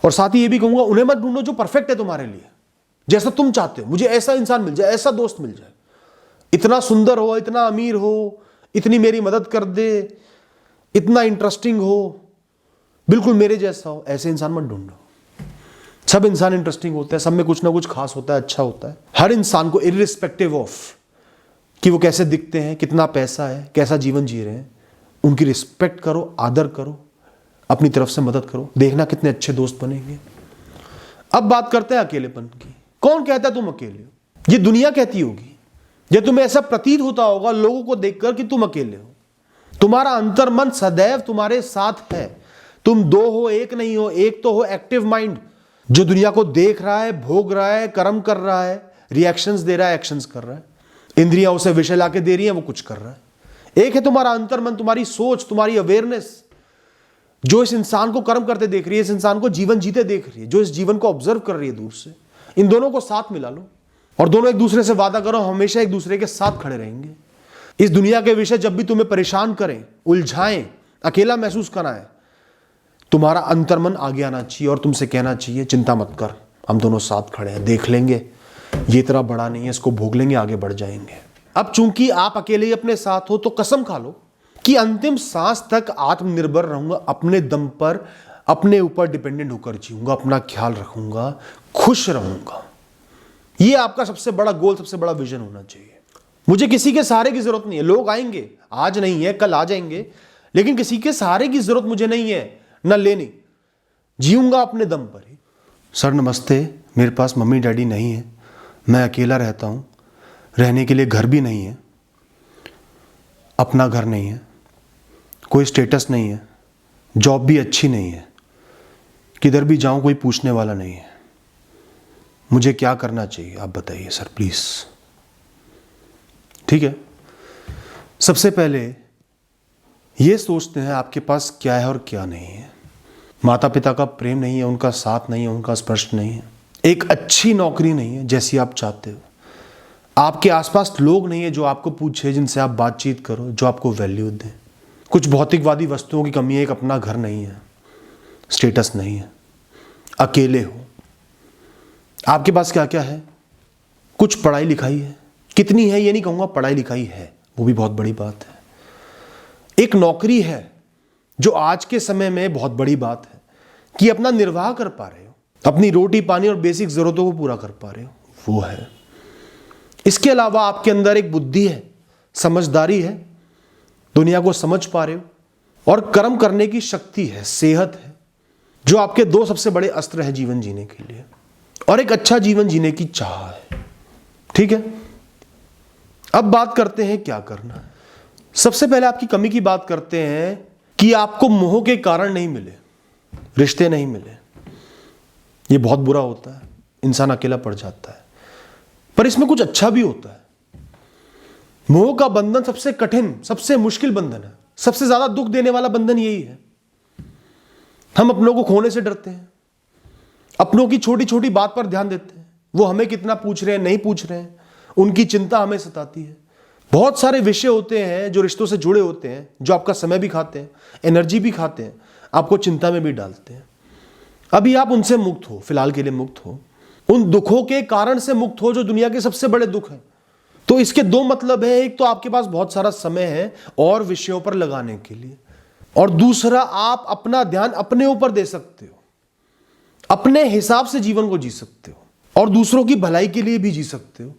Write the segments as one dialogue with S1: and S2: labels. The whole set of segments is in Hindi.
S1: और साथ ही ये भी कहूंगा, उन्हें मत ढूंढो जो परफेक्ट है तुम्हारे लिए, जैसा तुम चाहते हो। मुझे ऐसा इंसान मिल जाए, ऐसा दोस्त मिल जाए, इतना सुंदर हो, इतना अमीर हो, इतनी मेरी मदद कर दे, इतना इंटरेस्टिंग हो, बिल्कुल मेरे जैसा हो। ऐसे इंसान मत ढूंढो। सब इंसान इंटरेस्टिंग होते हैं, सब में कुछ ना कुछ खास होता है, अच्छा होता है। हर इंसान को इररिस्पेक्टिव ऑफ कि वो कैसे दिखते हैं, कितना पैसा है, कैसा जीवन जी रहे हैं, उनकी रिस्पेक्ट करो, आदर करो, अपनी तरफ से मदद करो। देखना कितने अच्छे दोस्त बनेंगे। अब बात करते हैं अकेलेपन की। कौन कहता है तुम अकेले हो? ये दुनिया कहती होगी, या तुम्हें ऐसा प्रतीत होता होगा लोगों को देखकर कि तुम अकेले हो। तुम्हारा अंतर्मन सदैव तुम्हारे साथ है। तुम दो हो, एक नहीं हो। एक तो हो एक्टिव माइंड, जो दुनिया को देख रहा है, भोग रहा है, कर्म कर रहा है, रिएक्शंस दे रहा है, एक्शंस कर रहा है, इंद्रियां उसे विषय लाके दे रही हैं, वो कुछ कर रहा है। एक है तुम्हारा अंतर्मन, तुम्हारी सोच, तुम्हारी अवेयरनेस, जो इस इंसान को कर्म करते देख रही है, इस इंसान को जीवन जीते देख रही है, जो इस जीवन को ऑब्जर्व कर रही है दूर से। इन दोनों को साथ मिला लो और दोनों एक दूसरे से वादा करो, हमेशा एक दूसरे के साथ खड़े रहेंगे। इस दुनिया के विषय जब भी तुम्हें परेशान करें, उलझाएं, अकेला महसूस कराएं, तुम्हारा अंतर्मन आगे आना चाहिए और तुमसे कहना चाहिए, चिंता मत कर, हम दोनों साथ खड़े हैं, देख लेंगे, ये इतना बड़ा नहीं है, इसको भोग लेंगे, आगे बढ़ जाएंगे। अब चूंकि आप अकेले ही अपने साथ हो, तो कसम खा लो कि अंतिम सांस तक आत्मनिर्भर रहूंगा, अपने दम पर, अपने ऊपर डिपेंडेंट होकर जीऊंगा, अपना ख्याल रखूंगा, खुश रहूंगा। ये आपका सबसे बड़ा गोल, सबसे बड़ा विजन होना चाहिए। मुझे किसी के सहारे की जरूरत नहीं है। लोग आएंगे, आज नहीं है, कल आ जाएंगे, लेकिन किसी के सहारे की जरूरत मुझे नहीं है, ना लेनी। जीऊंगा अपने दम पर ही। सर नमस्ते, मेरे पास मम्मी डैडी नहीं है, मैं अकेला रहता हूं, रहने के लिए घर भी नहीं है, अपना घर नहीं है, कोई स्टेटस नहीं है, जॉब भी अच्छी नहीं है, किधर भी जाऊं कोई पूछने वाला नहीं है, मुझे क्या करना चाहिए आप बताइए सर प्लीज। ठीक है, सबसे पहले ये सोचते हैं आपके पास क्या है और क्या नहीं है। माता पिता का प्रेम नहीं है, उनका साथ नहीं है, उनका स्पर्श नहीं है, एक अच्छी नौकरी नहीं है जैसी आप चाहते हो, आपके आसपास लोग नहीं है जो आपको पूछे, जिनसे आप बातचीत करो, जो आपको वैल्यू दें, कुछ भौतिकवादी वस्तुओं की कमी है, एक अपना घर नहीं है, स्टेटस नहीं है, अकेले हो। आपके पास क्या क्या है? कुछ पढ़ाई लिखाई है, कितनी है ये नहीं कहूंगा, पढ़ाई लिखाई है, वो भी बहुत बड़ी बात है। एक नौकरी है, जो आज के समय में बहुत बड़ी बात है कि अपना निर्वाह कर पा रहे हो, अपनी रोटी पानी और बेसिक जरूरतों को पूरा कर पा रहे हो, वो है। इसके अलावा आपके अंदर एक बुद्धि है, समझदारी है, दुनिया को समझ पा रहे हो, और कर्म करने की शक्ति है, सेहत है, जो आपके दो सबसे बड़े अस्त्र हैं जीवन जीने के लिए, और एक अच्छा जीवन जीने की चाह है। ठीक है, अब बात करते हैं क्या करना है। सबसे पहले आपकी कमी की बात करते हैं कि आपको मोह के कारण नहीं मिले, रिश्ते नहीं मिले। ये बहुत बुरा होता है, इंसान अकेला पड़ जाता है, पर इसमें कुछ अच्छा भी होता है। मोह का बंधन सबसे कठिन, सबसे मुश्किल बंधन है, सबसे ज्यादा दुख देने वाला बंधन यही है। हम अपनों को खोने से डरते हैं, अपनों की छोटी छोटी बात पर ध्यान देते हैं, वो हमें कितना पूछ रहे हैं, नहीं पूछ रहे हैं, उनकी चिंता हमें सताती है। बहुत सारे विषय होते हैं जो रिश्तों से जुड़े होते हैं, जो आपका समय भी खाते हैं, एनर्जी भी खाते हैं, आपको चिंता में भी डालते हैं। अभी आप उनसे मुक्त हो, फिलहाल के लिए मुक्त हो, उन दुखों के कारण से मुक्त हो जो दुनिया के सबसे बड़े दुख हैं। तो इसके दो मतलब है, एक तो आपके पास बहुत सारा समय है और विषयों पर लगाने के लिए, और दूसरा आप अपना ध्यान अपने ऊपर दे सकते हो, अपने हिसाब से जीवन को जी सकते हो, और दूसरों की भलाई के लिए भी जी सकते हो,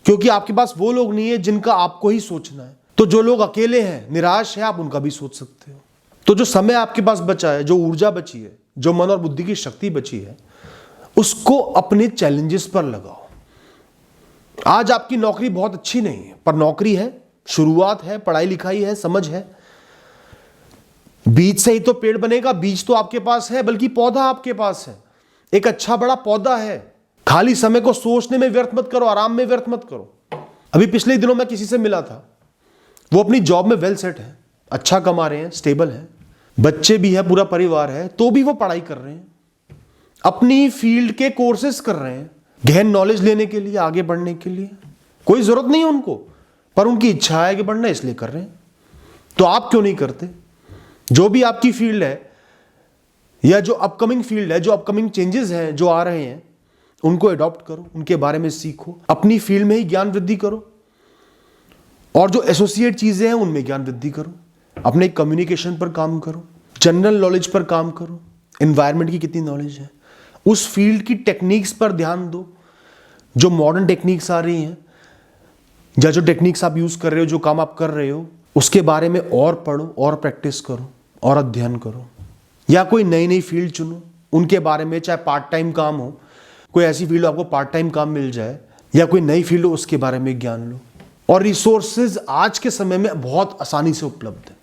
S1: क्योंकि आपके पास वो लोग नहीं है जिनका आपको ही सोचना है। तो जो लोग अकेले हैं, निराश है, आप उनका भी सोच सकते हो। तो जो समय आपके पास बचा है, जो ऊर्जा बची है, जो मन और बुद्धि की शक्ति बची है, उसको अपने चैलेंजेस पर लगाओ। आज आपकी नौकरी बहुत अच्छी नहीं है, पर नौकरी है, शुरुआत है, पढ़ाई लिखाई है, समझ है। बीज से ही तो पेड़ बनेगा, बीज तो आपके पास है, बल्कि पौधा आपके पास है, एक अच्छा बड़ा पौधा है। खाली समय को सोचने में व्यर्थ मत करो, आराम में व्यर्थ मत करो। अभी पिछले दिनों मैं किसी से मिला था, वो अपनी जॉब में वेल सेट है, अच्छा कमा रहे हैं, स्टेबल है, बच्चे भी है, पूरा परिवार है, तो भी वो पढ़ाई कर रहे हैं, अपनी फील्ड के कोर्सेज कर रहे हैं, गहन नॉलेज लेने के लिए, आगे बढ़ने के लिए। कोई जरूरत नहीं है उनको, पर उनकी इच्छा है कि बढ़ना, इसलिए कर रहे हैं। तो आप क्यों नहीं करते? जो भी आपकी फील्ड है, या जो अपकमिंग फील्ड है, जो अपकमिंग चेंजेस हैं जो आ रहे हैं, उनको अडॉप्ट करो, उनके बारे में सीखो, अपनी फील्ड में ही ज्ञान वृद्धि करो, और जो एसोसिएट चीजें हैं उनमें ज्ञान वृद्धि करो, अपने कम्युनिकेशन पर काम करो, जनरल नॉलेज पर काम करो, एनवायरनमेंट की कितनी नॉलेज है, उस फील्ड की टेक्निक्स पर ध्यान दो, जो मॉडर्न टेक्निक्स आ रही हैं, या जो टेक्निक्स आप यूज कर रहे हो, जो काम आप कर रहे हो, उसके बारे में और पढ़ो, और प्रैक्टिस करो, और अध्ययन करो। या कोई नई नई फील्ड चुनो, उनके बारे में, चाहे पार्ट टाइम काम हो, कोई ऐसी फील्ड आपको पार्ट टाइम काम मिल जाए, या कोई नई फील्ड हो, उसके बारे में ज्ञान लो। और रिसोर्सेज आज के समय में बहुत आसानी से उपलब्ध है।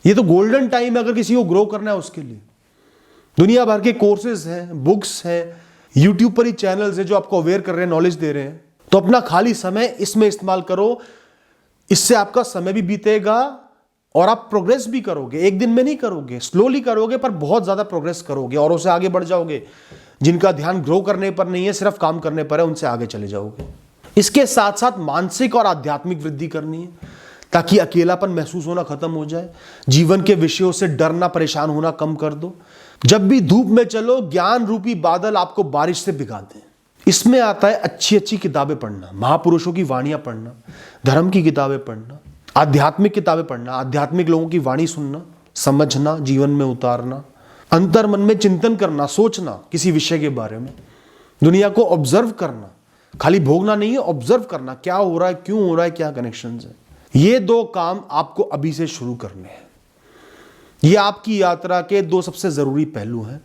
S1: ये तो गोल्डन टाइम है अगर किसी को ग्रो करना है उसके लिए। दुनिया भर के कोर्सेज हैं, बुक्स हैं, यूट्यूब पर ही चैनल्स हैं जो आपको अवेयर कर रहे हैं, नॉलेज दे रहे हैं। तो अपना खाली समय इसमें इस्तेमाल करो, इससे आपका समय भी बीतेगा और आप प्रोग्रेस भी करोगे। एक दिन में नहीं करोगे, स्लोली करोगे, पर बहुत ज्यादा प्रोग्रेस करोगे, औरों से आगे बढ़ जाओगे। जिनका ध्यान ग्रो करने पर नहीं है, सिर्फ काम करने पर है, उनसे आगे चले जाओगे। इसके साथ साथ मानसिक और आध्यात्मिक वृद्धि करनी है, ताकि अकेलापन महसूस होना खत्म हो जाए। जीवन के विषयों से डरना, परेशान होना कम कर दो। जब भी धूप में चलो, ज्ञान रूपी बादल आपको बारिश से भिगा दें। इसमें आता है अच्छी अच्छी किताबें पढ़ना, महापुरुषों की वाणियां पढ़ना, धर्म की किताबें पढ़ना, आध्यात्मिक किताबें पढ़ना, आध्यात्मिक लोगों की वाणी सुनना, समझना, जीवन में उतारना, अंतर मन में चिंतन करना, सोचना किसी विषय के बारे में, दुनिया को ऑब्जर्व करना, खाली भोगना नहीं है, ऑब्जर्व करना, क्या हो रहा है, क्यों हो रहा है, क्या कनेक्शंस है। ये 2 काम आपको अभी से शुरू करने हैं। ये आपकी यात्रा के 2 सबसे जरूरी पहलू हैं,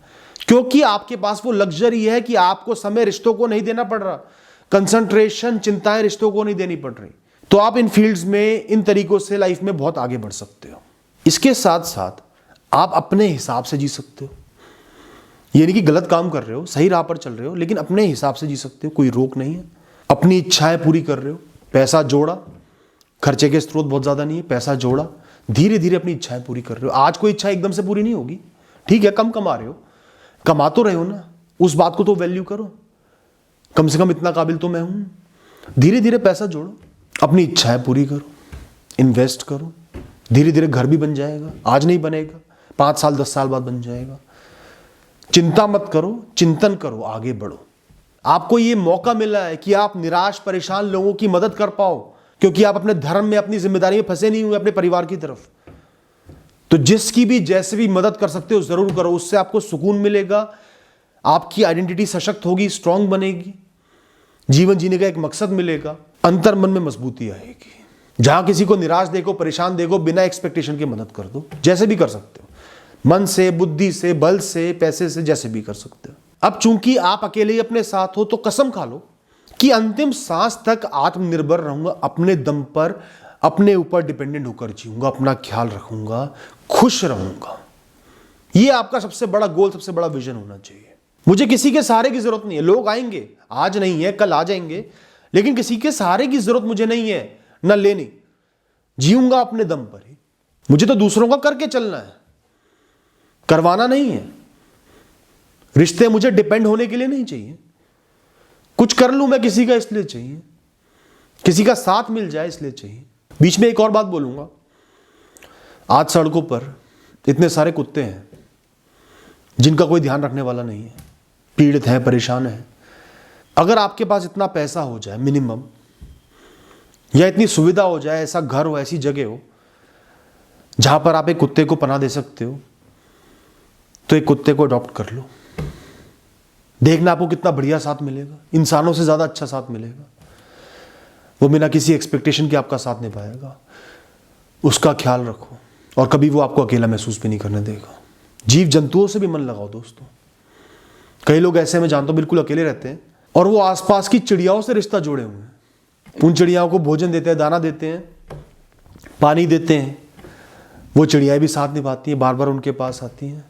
S1: क्योंकि आपके पास वो लग्जरी है कि आपको समय रिश्तों को नहीं देना पड़ रहा, कंसंट्रेशन, चिंताएं रिश्तों को नहीं देनी पड़ रही। तो आप इन फील्ड्स में, इन तरीकों से लाइफ में बहुत आगे बढ़ सकते हो। इसके साथ साथ आप अपने हिसाब से जी सकते हो। ये नहीं कि गलत काम कर रहे हो, सही राह पर चल रहे हो, लेकिन अपने हिसाब से जी सकते हो, कोई रोक नहीं है। अपनी इच्छाएं पूरी कर रहे हो, पैसा जोड़ा, खर्चे के स्रोत बहुत ज्यादा नहीं है, पैसा जोड़ा, धीरे धीरे अपनी इच्छाएं पूरी कर रहे हो। आज कोई इच्छा एकदम से पूरी नहीं होगी, ठीक है, कम कमा रहे हो, कमा तो रहे हो ना, उस बात को तो वैल्यू करो, कम से कम इतना काबिल तो मैं हूं। धीरे धीरे पैसा जोड़ो, अपनी इच्छाएं पूरी करो, इन्वेस्ट करो, धीरे धीरे घर भी बन जाएगा। आज नहीं बनेगा, 5 साल 10 साल बाद बन जाएगा। चिंता मत करो, चिंतन करो, आगे बढ़ो। आपको ये मौका मिला है कि आप निराश, परेशान लोगों की मदद कर पाओ, क्योंकि आप अपने धर्म में, अपनी जिम्मेदारी में फंसे नहीं हुए, अपने परिवार की तरफ। तो जिसकी भी, जैसे भी मदद कर सकते हो जरूर करो, उससे आपको सुकून मिलेगा, आपकी आइडेंटिटी सशक्त होगी, स्ट्रांग बनेगी, जीवन जीने का एक मकसद मिलेगा, अंतर मन में मजबूती आएगी। जहां किसी को निराश देखो, परेशान देखो, बिना एक्सपेक्टेशन के मदद कर दो, जैसे भी कर सकते हो, मन से, बुद्धि से, बल से, पैसे से, जैसे भी कर सकते हो। अब चूंकि आप अकेले ही अपने साथ हो, तो कसम खा लो कि अंतिम सांस तक आत्मनिर्भर रहूंगा, अपने दम पर, अपने ऊपर डिपेंडेंट होकर जीऊंगा, अपना ख्याल रखूंगा, खुश रहूंगा। यह आपका सबसे बड़ा गोल, सबसे बड़ा विजन होना चाहिए। मुझे किसी के सहारे की जरूरत नहीं है। लोग आएंगे, आज नहीं है, कल आ जाएंगे, लेकिन किसी के सहारे की जरूरत मुझे नहीं है, न लेनी। जीऊंगा अपने दम पर ही। मुझे तो दूसरों का करके चलना है, करवाना नहीं है। रिश्ते मुझे डिपेंड होने के लिए नहीं चाहिए, कुछ कर लूं मैं किसी का इसलिए चाहिए, किसी का साथ मिल जाए इसलिए चाहिए। बीच में एक और बात बोलूंगा, आज सड़कों पर इतने सारे कुत्ते हैं जिनका कोई ध्यान रखने वाला नहीं है, पीड़ित हैं, परेशान हैं। अगर आपके पास इतना पैसा हो जाए मिनिमम, या इतनी सुविधा हो जाए, ऐसा घर हो, ऐसी जगह हो जहां पर आप एक कुत्ते को पनाह दे सकते हो, तो एक कुत्ते को अडॉप्ट कर लो। देखना आपको कितना बढ़िया साथ मिलेगा, इंसानों से ज्यादा अच्छा साथ मिलेगा। वो बिना किसी एक्सपेक्टेशन के आपका साथ निभाएगा। उसका ख्याल रखो, और कभी वो आपको अकेला महसूस भी नहीं करने देगा। जीव जंतुओं से भी मन लगाओ दोस्तों। कई लोग ऐसे मैं जानता हूं बिल्कुल अकेले रहते हैं, और वो आसपास की चिड़ियाओं से रिश्ता जोड़े हुए हैं। उन चिड़ियाओं को भोजन देते हैं, दाना देते हैं, पानी देते हैं। वो चिड़ियाएं भी साथ निभाती हैं, बार बार उनके पास आती हैं।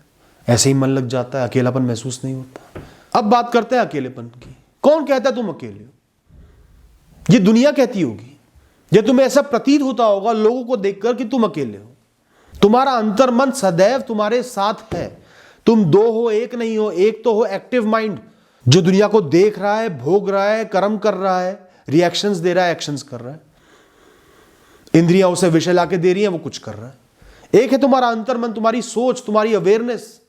S1: ऐसे ही मन लग जाता है, अकेलापन महसूस नहीं होता। अब बात करते हैं अकेलेपन की। कौन कहता है तुम अकेले हो? ये दुनिया कहती होगी, या तुम्हें ऐसा प्रतीत होता होगा लोगों को देखकर कि तुम अकेले हो। तुम्हारा अंतर्मन सदैव तुम्हारे साथ है। तुम 2 हो, एक नहीं हो। एक तो हो एक्टिव माइंड, जो दुनिया को देख रहा है, भोग रहा है, कर्म कर रहा है, रिएक्शंस दे रहा है, एक्शंस कर रहा है। इंद्रियां उसे विषय लाके दे रही हैं, वो कुछ कर रहा है। एक है तुम्हारा अंतर्मन, तुम्हारी सोच, तुम्हारी अवेयरनेस,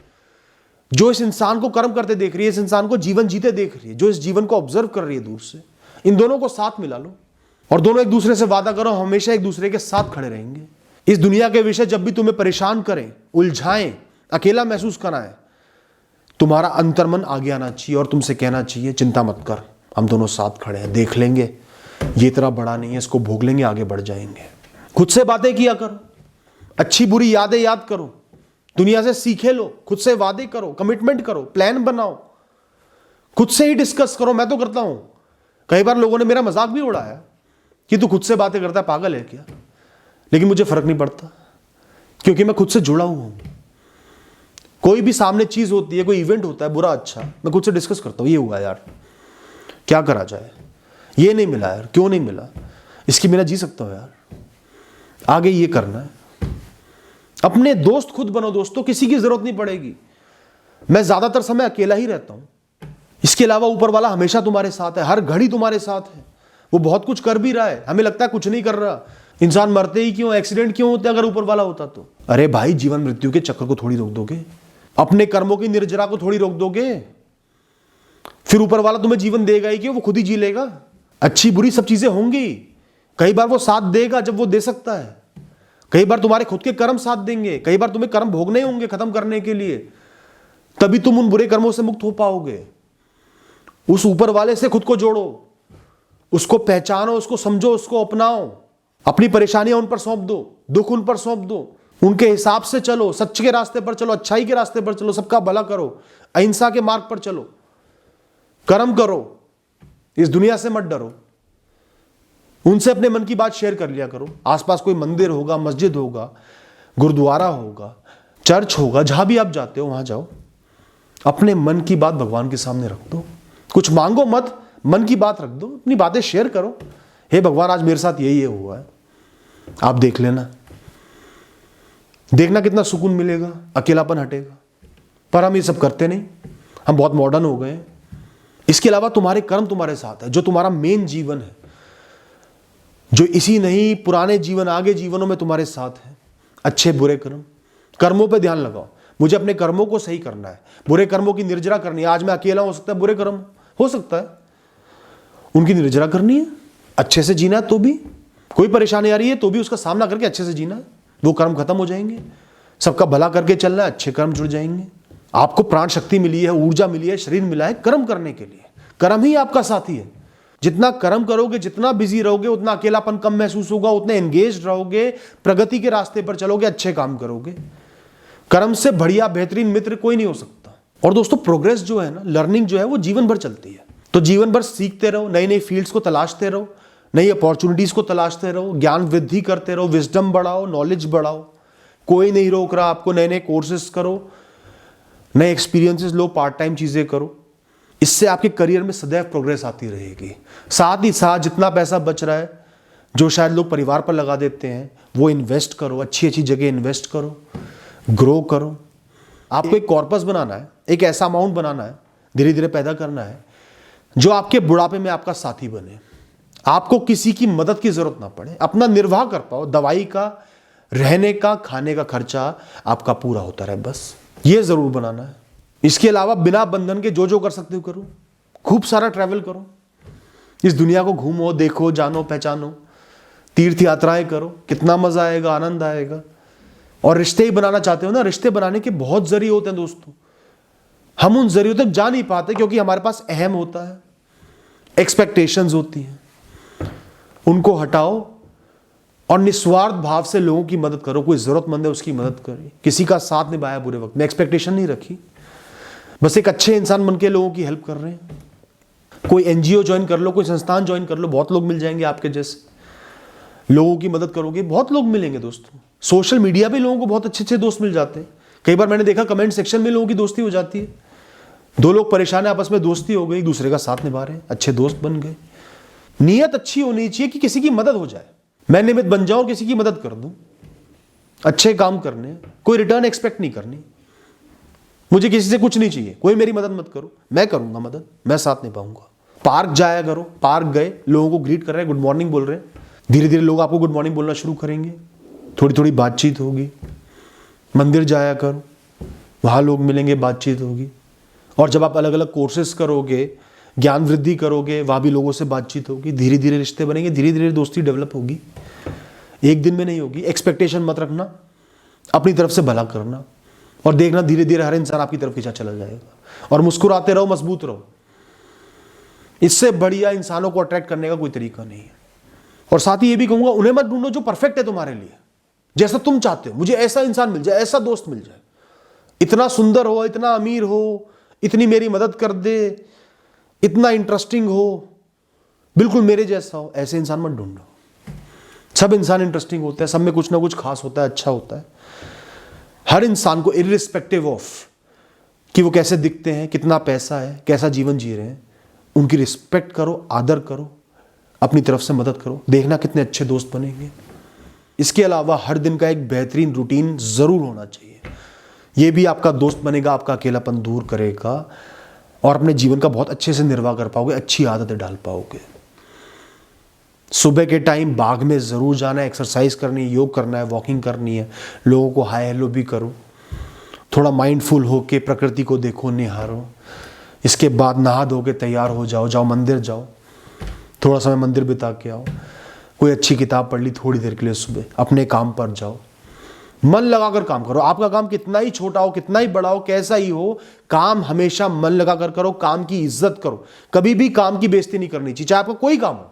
S1: जो इस इंसान को कर्म करते देख रही है, इस इंसान को जीवन जीते देख रही है, जो इस जीवन को ऑब्जर्व कर रही है दूर से, इन दोनों को साथ मिला लो और दोनों एक दूसरे से वादा करो हमेशा एक दूसरे के साथ खड़े रहेंगे। इस दुनिया के विषय जब भी तुम्हें परेशान करें, उलझाएं, अकेला महसूस कराएं, तुम्हारा अंतर्मन आगे आना चाहिए और तुमसे कहना चाहिए चिंता मत कर, हम दोनों साथ खड़े हैं, देख लेंगे, ये इतना बड़ा नहीं है, इसको भोग लेंगे, आगे बढ़ जाएंगे। खुद से बातें किया करो, अच्छी बुरी यादें याद करो, दुनिया से सीखे लो, खुद से वादे करो, कमिटमेंट करो, प्लान बनाओ, खुद से ही डिस्कस करो। मैं तो करता हूं, कई बार लोगों ने मेरा मजाक भी उड़ाया कि तू खुद से बातें करता है, पागल है क्या? लेकिन मुझे फर्क नहीं पड़ता क्योंकि मैं खुद से जुड़ा हुआ हूं। कोई भी सामने चीज होती है, कोई इवेंट होता है, बुरा अच्छा, मैं खुद से डिस्कस करता हूं, ये हुआ यार, क्या करा जाए, ये नहीं मिला यार, क्यों नहीं मिला, इसकी बिना जी सकता हूं यार, आगे ये करना है। अपने दोस्त खुद बनो दोस्तों, किसी की जरूरत नहीं पड़ेगी। मैं ज्यादातर समय अकेला ही रहता हूं, इसके अलावा ऊपर वाला हमेशा तुम्हारे साथ है, हर घड़ी तुम्हारे साथ है। वो बहुत कुछ कर भी रहा है, हमें लगता है कुछ नहीं कर रहा, इंसान मरते ही क्यों, एक्सीडेंट क्यों होते अगर ऊपर वाला होता तो। अरे भाई, जीवन मृत्यु के चक्कर को थोड़ी रोक दोगे, अपने कर्मों की निर्जरा को थोड़ी रोक दोगे, फिर ऊपर वाला तुम्हें जीवन देगा ही क्यों, वो खुद ही जी लेगा। अच्छी बुरी सब चीजें होंगी, कई बार वो साथ देगा जब वो दे सकता है, कई बार तुम्हारे खुद के कर्म साथ देंगे, कई बार तुम्हें कर्म भोगने होंगे खत्म करने के लिए, तभी तुम उन बुरे कर्मों से मुक्त हो पाओगे। उस ऊपर वाले से खुद को जोड़ो, उसको पहचानो, उसको समझो, उसको अपनाओ, अपनी परेशानियां उन पर सौंप दो, दुख उन पर सौंप दो, उनके हिसाब से चलो, सच के रास्ते पर चलो, अच्छाई के रास्ते पर चलो, सबका भला करो, अहिंसा के मार्ग पर चलो, कर्म करो, इस दुनिया से मत डरो। उनसे अपने मन की बात शेयर कर लिया करो। आसपास कोई मंदिर होगा, मस्जिद होगा, गुरुद्वारा होगा, चर्च होगा, जहां भी आप जाते हो वहां जाओ, अपने मन की बात भगवान के सामने रख दो, कुछ मांगो मत, मन की बात रख दो, अपनी बातें शेयर करो। हे भगवान, आज मेरे साथ यही हुआ है, आप देख लेना, देखना कितना सुकून मिलेगा, अकेलापन हटेगा। पर हम ये सब करते नहीं, हम बहुत मॉडर्न हो गए हैं। इसके अलावा तुम्हारे कर्म तुम्हारे साथ है, जो तुम्हारा मेन जीवन है, जो इसी नहीं पुराने जीवन, आगे जीवनों में तुम्हारे साथ है। अच्छे बुरे कर्म, कर्मों पे ध्यान लगाओ, मुझे अपने कर्मों को सही करना है, बुरे कर्मों की निर्जरा करनी है। आज मैं अकेला हो सकता है, बुरे कर्म हो सकता है, उनकी निर्जरा करनी है, अच्छे से जीना है, तो भी कोई परेशानी आ रही है तो भी उसका सामना करके अच्छे से जीना है, वो कर्म खत्म हो जाएंगे। सबका भला करके चलना है, अच्छे कर्म जुड़ जाएंगे। आपको प्राण शक्ति मिली है, ऊर्जा मिली है, शरीर मिला है कर्म करने के लिए, कर्म ही आपका साथी है। जितना कर्म करोगे, जितना बिजी रहोगे, उतना अकेलापन कम महसूस होगा, उतने एंगेज रहोगे, प्रगति के रास्ते पर चलोगे, अच्छे काम करोगे। कर्म से बढ़िया बेहतरीन मित्र कोई नहीं हो सकता। और दोस्तों, प्रोग्रेस जो है ना, लर्निंग जो है, वो जीवन भर चलती है। तो जीवन भर सीखते रहो, नई नई फील्ड्स को तलाशते रहो, नई अपॉर्चुनिटीज को तलाशते रहो, ज्ञान वृद्धि करते रहो, विजडम बढ़ाओ, नॉलेज बढ़ाओ। कोई नहीं रोक रहा आपको, नए नए कोर्सेज करो, नए एक्सपीरियंसेस लो, पार्ट टाइम चीजें करो। इससे आपके करियर में सदैव प्रोग्रेस आती रहेगी। साथ ही साथ जितना पैसा बच रहा है, जो शायद लोग परिवार पर लगा देते हैं, वो इन्वेस्ट करो, अच्छी अच्छी जगह इन्वेस्ट करो, ग्रो करो। आपको एक कॉर्पस बनाना है, एक ऐसा अमाउंट बनाना है, धीरे धीरे पैदा करना है, जो आपके बुढ़ापे में आपका साथी बने, आपको किसी की मदद की जरूरत ना पड़े, अपना निर्वाह कर पाओ, दवाई का, रहने का, खाने का खर्चा आपका पूरा होता रहे, बस ये जरूर बनाना है। इसके अलावा बिना बंधन के जो जो कर सकते हो करो, खूब सारा ट्रैवल करो, इस दुनिया को घूमो, देखो, जानो, पहचानो, तीर्थ यात्राएं करो, कितना मजा आएगा, आनंद आएगा। और रिश्ते ही बनाना चाहते हो ना, रिश्ते बनाने के बहुत जरिए होते हैं दोस्तों, हम उन जरियों तक जा नहीं पाते क्योंकि हमारे पास अहम होता है, एक्सपेक्टेशंस होती हैं। उनको हटाओ और निस्वार्थ भाव से लोगों की मदद करो। कोई जरूरतमंद है, उसकी मदद करी, किसी का साथ निभाया बुरे वक्त में, एक्सपेक्टेशन नहीं रखी, बस एक अच्छे इंसान बन के लोगों की हेल्प कर रहे हैं। कोई एनजीओ ज्वाइन कर लो, कोई संस्थान ज्वाइन कर लो, बहुत लोग मिल जाएंगे आपके जैसे, लोगों की मदद करोगे, बहुत लोग मिलेंगे दोस्तों। सोशल मीडिया पे लोगों को बहुत अच्छे अच्छे दोस्त मिल जाते हैं। कई बार मैंने देखा कमेंट सेक्शन में लोगों की दोस्ती हो जाती है, दो लोग परेशान है, आपस में दोस्ती हो गई, दूसरे का साथ निभा रहे हैं, अच्छे दोस्त बन गए। नीयत अच्छी होनी चाहिए कि किसी की मदद हो जाए, मैं निमित्त बन जाऊं, किसी की मदद कर दूं, अच्छे काम करने, कोई रिटर्न एक्सपेक्ट नहीं करनी, मुझे किसी से कुछ नहीं चाहिए, कोई मेरी मदद मत करो, मैं करूंगा मदद, मैं साथ निभाऊंगा। पार्क जाया करो, पार्क गए, लोगों को ग्रीट कर रहे हैं, गुड मॉर्निंग बोल रहे हैं, धीरे धीरे लोग आपको गुड मॉर्निंग बोलना शुरू करेंगे, थोड़ी थोड़ी बातचीत होगी। मंदिर जाया करो, वहाँ लोग मिलेंगे, बातचीत होगी। और जब आप अलग अलग कोर्सेज करोगे, ज्ञान वृद्धि करोगे, वहाँ भी लोगों से बातचीत होगी, धीरे धीरे रिश्ते बनेंगे, धीरे धीरे दोस्ती डेवलप होगी। एक दिन में नहीं होगी। एक्सपेक्टेशन मत रखना, अपनी तरफ से भला करना और देखना धीरे धीरे हर इंसान आपकी तरफ खींचा चला जाएगा। और मुस्कुराते रहो, मजबूत रहो। इससे बढ़िया इंसानों को अट्रैक्ट करने का कोई तरीका नहीं है। और साथ ही ये भी कहूंगा, उन्हें मत ढूंढो जो परफेक्ट है तुम्हारे लिए, जैसा तुम चाहते हो। मुझे ऐसा इंसान मिल जाए, ऐसा दोस्त मिल जाए, इतना सुंदर हो, इतना अमीर हो, इतनी मेरी मदद कर दे, इतना इंटरेस्टिंग हो, बिल्कुल मेरे जैसा हो। ऐसे इंसान मत ढूंढो। सब इंसान इंटरेस्टिंग होते हैं, सब में कुछ ना कुछ खास होता है, अच्छा होता है। हर इंसान को इर्रिस्पेक्टिव ऑफ कि वो कैसे दिखते हैं, कितना पैसा है, कैसा जीवन जी रहे हैं, उनकी रिस्पेक्ट करो, आदर करो, अपनी तरफ से मदद करो। देखना कितने अच्छे दोस्त बनेंगे। इसके अलावा हर दिन का एक बेहतरीन रूटीन जरूर होना चाहिए। ये भी आपका दोस्त बनेगा, आपका अकेलापन दूर करेगा और अपने जीवन का बहुत अच्छे से निर्वाह कर पाओगे, अच्छी आदतें डाल पाओगे। सुबह के टाइम बाग में जरूर जाना है, एक्सरसाइज करनी है, योग करना है, वॉकिंग करनी है। लोगों को हाय हेलो भी करो, थोड़ा माइंडफुल होके प्रकृति को देखो, निहारो। इसके बाद नहा धो के तैयार हो जाओ, जाओ मंदिर जाओ, थोड़ा समय मंदिर बिता के आओ, कोई अच्छी किताब पढ़ ली थोड़ी देर के लिए, सुबह अपने काम पर जाओ, मन लगाकर काम करो। आपका काम कितना ही छोटा हो, कितना ही बड़ा हो, कैसा ही हो, काम हमेशा मन लगाकर करो, काम की इज्जत करो। कभी भी काम की बेइज्जती नहीं करनी चाहिए, चाहे आपका कोई काम हो,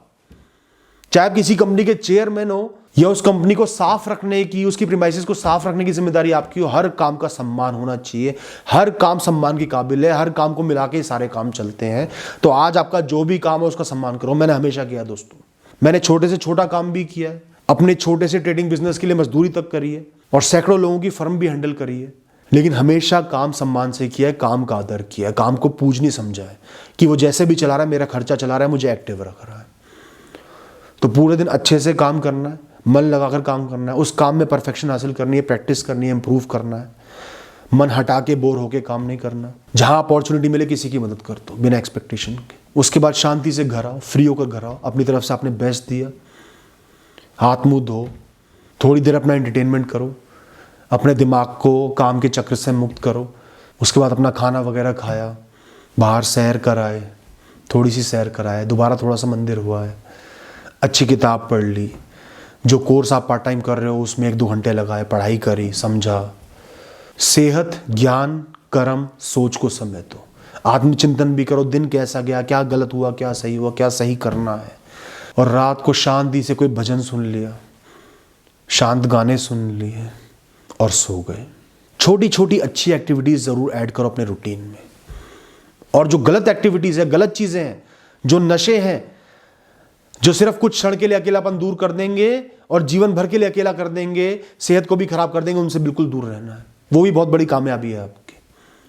S1: चाहे आप किसी कंपनी के चेयरमैन हो या उस कंपनी को साफ रखने की, उसकी प्रीमाइसेस को साफ रखने की जिम्मेदारी आपकी हो। हर काम का सम्मान होना चाहिए, हर काम सम्मान के काबिल है, हर काम को मिला के सारे काम चलते हैं। तो आज आपका जो भी काम है उसका सम्मान करो। मैंने हमेशा किया दोस्तों, मैंने छोटे से छोटा काम भी किया है, अपने छोटे से ट्रेडिंग बिजनेस के लिए मजदूरी तक करी है और सैकड़ों लोगों की फर्म भी हैंडल करी है, लेकिन हमेशा काम सम्मान से किया है, काम का आदर किया है, काम को पूज नहीं समझा है कि वो जैसे भी चला रहा है, मेरा खर्चा चला रहा है, मुझे एक्टिव रख रहा है। तो पूरे दिन अच्छे से काम करना है, मन लगाकर काम करना है, उस काम में परफेक्शन हासिल करनी है, प्रैक्टिस करनी है, इंप्रूव करना है। मन हटा के बोर होके काम नहीं करना। जहां अपॉर्चुनिटी मिले किसी की मदद कर दो बिना एक्सपेक्टेशन के। उसके बाद शांति से घर आओ, फ्री होकर घर आओ, अपनी तरफ से आपने बेस्ट दिया, हाथ मुंह धो, थोड़ी देर अपना एंटरटेनमेंट करो, अपने दिमाग को काम के चक्र से मुक्त करो। उसके बाद अपना खाना वगैरह खाया, बाहर सैर कराए, थोड़ी सी सैर कराए, दोबारा थोड़ा सा मंदिर हुआ है, अच्छी किताब पढ़ ली, जो कोर्स आप पार्ट टाइम कर रहे हो उसमें 1-2 घंटे लगाए, पढ़ाई करी, समझा। सेहत, ज्ञान, कर्म, सोच को समय दो, आत्मचिंतन भी करो, दिन कैसा गया, क्या गलत हुआ, क्या सही हुआ, क्या सही करना है। और रात को शांति से कोई भजन सुन लिया, शांत गाने सुन लिए और सो गए। छोटी छोटी अच्छी एक्टिविटीज जरूर ऐड करो अपने रूटीन में। और जो गलत एक्टिविटीज है, गलत चीजें हैं, जो नशे हैं, जो सिर्फ कुछ क्षण के लिए अकेलापन दूर कर देंगे और जीवन भर के लिए अकेला कर देंगे, सेहत को भी खराब कर देंगे, उनसे बिल्कुल दूर रहना है। वो भी बहुत बड़ी कामयाबी है आपकी।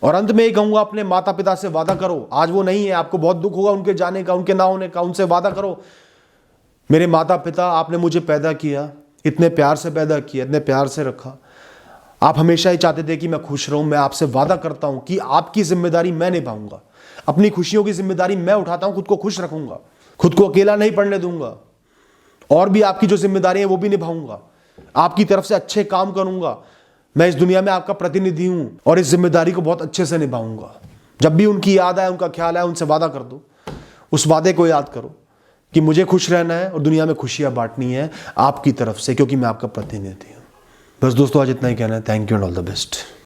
S1: और अंत में ये कहूंगा, अपने माता पिता से वादा करो, आज वो नहीं है, आपको बहुत दुख होगा उनके जाने का, उनके ना होने का। उनसे वादा करो, मेरे माता पिता, आपने मुझे पैदा किया, इतने प्यार से पैदा किया, इतने प्यार से रखा, आप हमेशा ही चाहते थे कि मैं खुश रहूं। मैं आपसे वादा करता हूं कि आपकी जिम्मेदारी मैं निभाऊंगा, अपनी खुशियों की जिम्मेदारी मैं उठाता हूं, खुद को खुश रखूंगा, खुद को अकेला नहीं पड़ने दूंगा, और भी आपकी जो जिम्मेदारी है वो भी निभाऊंगा, आपकी तरफ से अच्छे काम करूंगा। मैं इस दुनिया में आपका प्रतिनिधि हूं और इस जिम्मेदारी को बहुत अच्छे से निभाऊंगा। जब भी उनकी याद आए, उनका ख्याल आए, उनसे वादा कर दो, उस वादे को याद करो कि मुझे खुश रहना है और दुनिया में खुशियां बांटनी है आपकी तरफ से, क्योंकि मैं आपका प्रतिनिधि हूं। बस दोस्तों, आज इतना ही कहना है। Thank you and all the best.